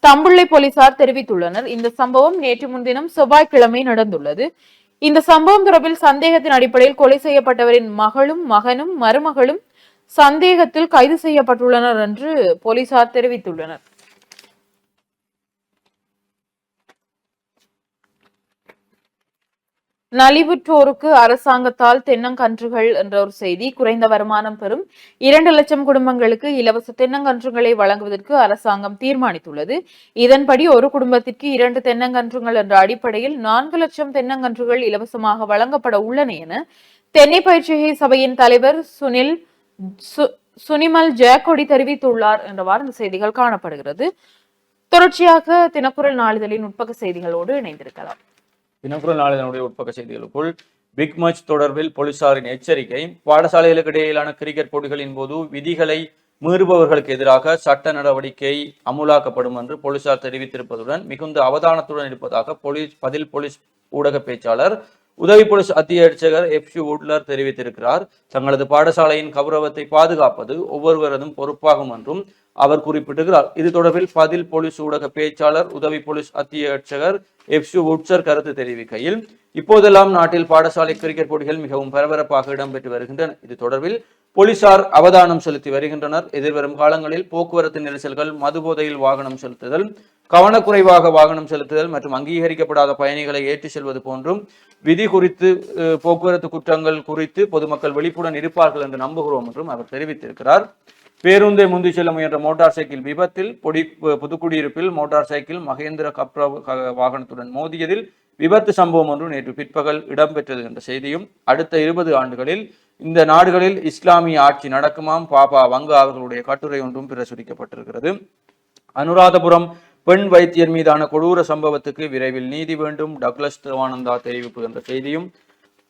தம்புள்ளை போலீசார் தெரிவித்துள்ளனர். இந்த சம்பவம் நேற்று முன்தினம் செவ்வாய்க்கிழமை நடந்துள்ளது. இந்த சம்பவம் தொடர்பில் சந்தேகத்தின் அடிப்படையில் கொலை செய்யப்பட்டவரின் மகளும் மகனும் மருமகளும் சந்தேகத்தில் கைது செய்யப்பட்டுள்ளனர் என்று போலீசார் தெரிவித்துள்ளனர். நலிவுற்றோருக்கு அரசாங்கத்தால் தென்னங்கன்றுகள் என்ற ஒரு செய்தி. குறைந்த வருமானம் பெறும் 2 லட்சம் குடும்பங்களுக்கு இலவச தென்னங்கன்றுகளை வழங்குவதற்கு அரசாங்கம் தீர்மானித்துள்ளது. இதன்படி ஒரு குடும்பத்திற்கு 2 தென்னங்கன்றுகள் என்ற அடிப்படையில் 4 லட்சம் தென்னங்கன்றுகள் இலவசமாக வழங்கப்பட உள்ளன என தென்னை பயிற்சிகை சபையின் தலைவர் சுனிமல் ஜெயக்கொடி தெரிவித்துள்ளார் என்றவாறு இந்த செய்திகள் காணப்படுகிறது. தொடர்ச்சியாக தினக்குரல் நாளிதழின் உட்பக்க செய்திகளோடு இணைந்திருக்கலாம். தினக்குரல் நாளிதழுடைய உட்பக்க செய்திகளுக்குள் பிக் மேட்ச் தொடர்பில் போலீசாரின் எச்சரிக்கை, பாடசாலைகளுக்கு இடையிலான கிரிக்கெட் போட்டிகளின் போது விதிகளை மீறுபவர்களுக்கு எதிராக சட்ட நடவடிக்கை அமுலாக்கப்படும் என்று போலீசார் தெரிவித்திருப்பதுடன் மிகுந்த அவதானத்துடன் இருப்பதாக போலீஸ் ஊடக பேச்சாளர் உதவி போலீஸ் அத்தியட்சகர் எஃப்யூ உட்லர் தெரிவித்திருக்கிறார். தங்களது பாடசாலையின் கௌரவத்தை பாதுகாப்பது ஒவ்வொருவரதும் பொறுப்பாகும் என்றும் அவர் குறிப்பிட்டிருக்கிறார். இது தொடர்பில் பதில் போலீஸ் ஊடக பேச்சாளர் உதவி போலீஸ் அத்தியட்சகர் எஃப்யூ உட்சர் கருத்து தெரிவிக்கையில், இப்போதெல்லாம் நாட்டில் பாடசாலை கிரிக்கெட் போட்டிகள் மிகவும் பரபரப்பாக இடம்பெற்று வருகின்றன. இது தொடர்பில் போலீசார் அவதானம் செலுத்தி வருகின்றனர். எதிர்வரும் காலங்களில் போக்குவரத்து நெரிசல்கள், மதுபோதையில் வாகனம் செலுத்துதல், கவனக்குறைவாக வாகனம் செலுத்துதல் மற்றும் அங்கீகரிக்கப்படாத பயணிகளை ஏற்றி செல்வது போன்றும் விதி குறித்து போக்குவரத்து குற்றங்கள் குறித்து பொதுமக்கள் விழிப்புடன் இருப்பார்கள் என்று நம்புகிறோம் என்றும் அவர் தெரிவித்திருக்கிறார். பேருந்தை முந்தி செல்ல முயன்ற மோட்டார் சைக்கிள் விபத்தில் புதுக்குடியிருப்பில் மோட்டார் சைக்கிள் மகேந்திர கப்ரா வாகனத்துடன் மோதியதில் விபத்து சம்பவம் ஒன்று நேற்று பிற்பகல் இடம்பெற்றது என்ற செய்தியும், அடுத்த 20 ஆண்டுகளில் இந்த நாடுகளில் இஸ்லாமிய ஆட்சி நடக்குமாம் பாபா வங்க அவர்களுடைய கட்டுரை ஒன்றும் பிரசுரிக்கப்பட்டிருக்கிறது. அனுராதபுரம் பெண் வைத்தியர் மீதான கொடூர சம்பவத்துக்கு விரைவில் நீதி வேண்டும், டக்ளஸ் தேவானந்தா தெரிவிப்பு என்ற செய்தியும்,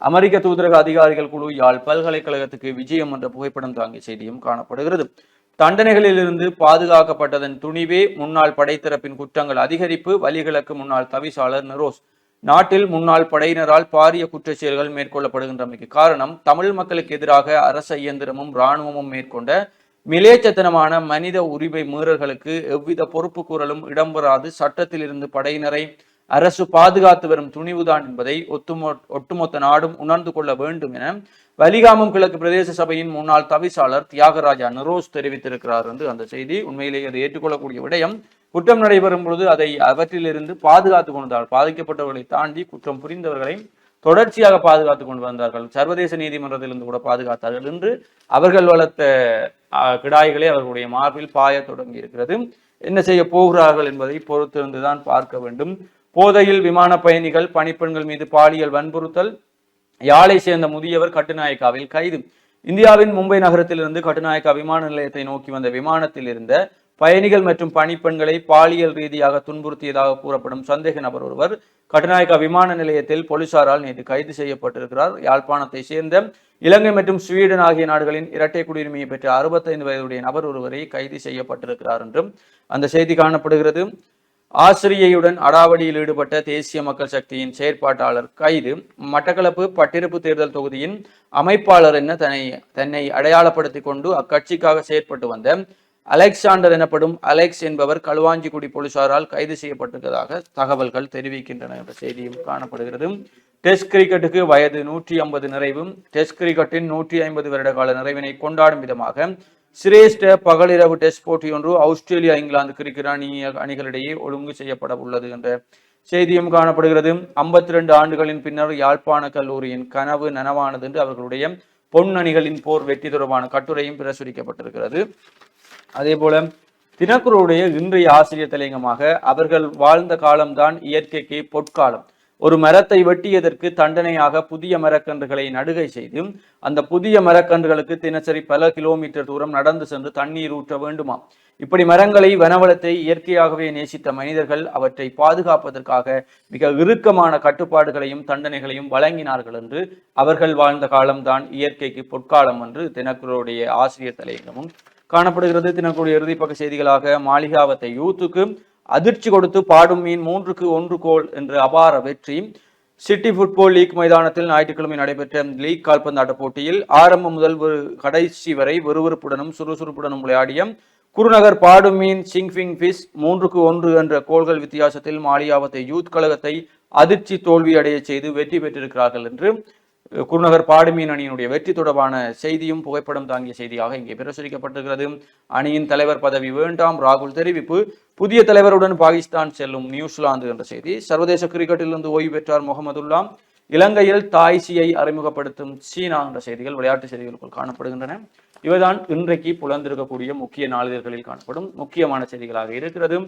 அமெரிக்க தூதரக அதிகாரிகள் குழு யாழ் பல்கலைக்கழகத்துக்கு விஜயம் என்ற புகைப்படம் தாங்கிய செய்தியும் காணப்படுகிறது. தண்டனைகளிலிருந்து பாதுகாக்கப்பட்டதன் துணிவே முன்னாள் படைத்தரப்பின் குற்றங்கள் அதிகரிப்பு, வலிகிழக்கு முன்னாள் தவிசாளர் நிரோஸ். நாட்டில் முன்னாள் படையினரால் பாரிய குற்றச் செயல்கள் மேற்கொள்ளப்படுகின்றமைக்கு காரணம் தமிழ் மக்களுக்கு எதிராக அரச இயந்திரமும் இராணுவமும் மேற்கொண்ட மிலேச்சத்தனமான மனித உரிமை மீறல்களுக்கு எவ்வித பொறுப்பு கூறலும் இடம்பெறாது சட்டத்தில் இருந்து படையினரை அரசு பாதுகாத்து வரும் துணிவுதான் என்பதை ஒட்டுமொத்த நாடும் உணர்ந்து கொள்ள வேண்டும் என வலிகாமம் கிழக்கு பிரதேச சபையின் முன்னாள் தவிசாளர் தியாகராஜா நிரோஸ் தெரிவித்திருக்கிறார் என்று அந்த செய்தி. உண்மையிலேயே அதை ஏற்றுக்கொள்ளக்கூடிய விடயம். குற்றம் நடைபெறும் பொழுது அதை அவற்றிலிருந்து பாதுகாத்துக் கொண்டால் பாதிக்கப்பட்டவர்களை தாண்டி குற்றம் புரிந்தவர்களை தொடர்ச்சியாக பாதுகாத்துக் கொண்டு வந்தார்கள். சர்வதேச நீதிமன்றத்திலிருந்து கூட பாதுகாத்தார்கள் என்று அவர்கள் வளர்த்த கிடாய்களே அவர்களுடைய மார்பில் பாய தொடங்கி இருக்கிறது. என்ன செய்ய போகிறார்கள் என்பதை பொறுத்திருந்துதான் பார்க்க வேண்டும். போதையில் விமான பயணிகள் பணிப்பெண்கள் மீது பாலியல் வன்புறுத்தல். யாழை சேர்ந்த முதியவர் கட்டுநாயக்காவில் கைது. இந்தியாவின் மும்பை நகரத்திலிருந்து கட்டுநாயக்கா விமான நிலையத்தை நோக்கி வந்த விமானத்தில் இருந்த பயணிகள் மற்றும் பணிப்பெண்களை பாலியல் ரீதியாக துன்புறுத்தியதாக கூறப்படும் சந்தேக நபர் ஒருவர் கட்டுநாயக்கா விமான நிலையத்தில் போலீசாரால் நேற்று கைது செய்யப்பட்டிருக்கிறார். யாழ்ப்பாணத்தை சேர்ந்த இலங்கை மற்றும் ஸ்வீடன் ஆகிய நாடுகளின் இரட்டை குடியுரிமையை பெற்ற 65 வயதுடைய நபர் ஒருவரை கைது செய்யப்பட்டிருக்கிறார் என்றும் அந்த செய்தி காணப்படுகிறது. ஆசிரியையுடன் அடாவடியில் ஈடுபட்ட தேசிய மக்கள் சக்தியின் செயற்பாட்டாளர் கைது. மட்டக்களப்பு பட்டிருப்பு தேர்தல் தொகுதியின் அமைப்பாளர் என தன்னை அடையாளப்படுத்திக் கொண்டு அக்கட்சிக்காக செயற்பட்டு வந்த அலெக்சாண்டர் எனப்படும் அலெக்ஸ் என்பவர் களுவாஞ்சிக்குடி போலீசாரால் கைது செய்யப்பட்டிருப்பதாக தகவல்கள் தெரிவிக்கின்றன என்ற செய்தியும் காணப்படுகிறது. டெஸ்ட் கிரிக்கெட்டுக்கு வயது 150 நிறைவு. டெஸ்ட் கிரிக்கெட்டின் 150 வருட கால நிறைவினை கொண்டாடும் விதமாக சிரேஷ்ட பகலிரவு டெஸ்ட் போட்டி ஒன்று ஆஸ்திரேலியா இங்கிலாந்து கிரிக்கெட் அணிகளிடையே ஒழுங்கு செய்யப்பட உள்ளது என்ற செய்தியும் காணப்படுகிறது. 52 ஆண்டுகளின் பின்னர் யாழ்ப்பாண கல்லூரியின் கனவு நனவானது என்று அவர்களுடைய பொன்னணிகளின் போர் வெற்றி தொடர்பான கட்டுரையும் பிரசுரிக்கப்பட்டிருக்கிறது. அதே போல தினக்குறளுடைய இன்றைய ஆசிரியர் தலையங்கமாக அவர்கள் வாழ்ந்த காலம்தான் இயற்கைக்கு பொற்காலம். ஒரு மரத்தை வெட்டியதற்கு தண்டனையாக புதிய மரக்கன்றுகளை நடுகை செய்து அந்த புதிய மரக்கன்றுகளுக்கு தினசரி பல கிலோமீட்டர் தூரம் நடந்து சென்று தண்ணீர் ஊற்ற வேண்டுமாம். இப்படி மரங்களை வனவளத்தை இயற்கையாகவே நேசித்த மனிதர்கள் அவற்றை பாதுகாப்பதற்காக மிக இறுக்கமான கட்டுப்பாடுகளையும் தண்டனைகளையும் வழங்கினார்கள் என்று அவர்கள் வாழ்ந்த காலம்தான் இயற்கைக்கு பொற்காலம் என்று தினக்குறளுடைய ஆசிரியர் தலையங்கமும் காணப்படுகிறது. தினக்குறளுடைய இறுதிப்பக்க செய்திகளாக மாளிகாவத்தை யூத்துக்கு அதிர்ச்சி கொடுத்து பாடும் மீன் 3-1 கோல் என்ற அபார வெற்றி. சிட்டி ஃபுட்பால் லீக் மைதானத்தில் ஞாயிற்றுக்கிழமை நடைபெற்ற லீக் கால்பந்தாட்ட போட்டியில் ஆரம்பம் முதல் கடைசி வரை விறுவிறுப்புடனும் சுறுசுறுப்புடனும் விளையாடிய குருநகர் பாடும் மீன் சிங்ஃபிங் ஃபிஷ் 3-1 என்ற கோல்கள் வித்தியாசத்தில் மாளிகாவத்தை யூத் கழகத்தை அதிர்ச்சி தோல்வி அடைய செய்து வெற்றி பெற்றிருக்கிறார்கள் என்று குருநகர் பாடுமீன் அணியினுடைய வெற்றி தொடர்பான செய்தியும் புகைப்படம் தாங்கிய செய்தியாக இங்கே பிரசுரிக்கப்பட்டிருக்கிறது. அணியின் தலைவர் பதவி வேண்டாம் ராகுல் தெரிவிப்பு. புதிய தலைவருடன் பாகிஸ்தான் செல்லும் நியூசிலாந்து என்ற செய்தி. சர்வதேச கிரிக்கெட்டிலிருந்து ஓய்வு பெற்றார் முகமதுல்லா. இலங்கையில் தாய்சியை அறிமுகப்படுத்தும் சீனா என்ற செய்திகள் விளையாட்டு செய்திகளுக்குள் காணப்படுகின்றன. இவைதான் இன்றைக்கு புலந்திருக்கக்கூடிய முக்கிய நாளிதழ்களில் காணப்படும் முக்கியமான செய்திகளாக இருக்கிறது.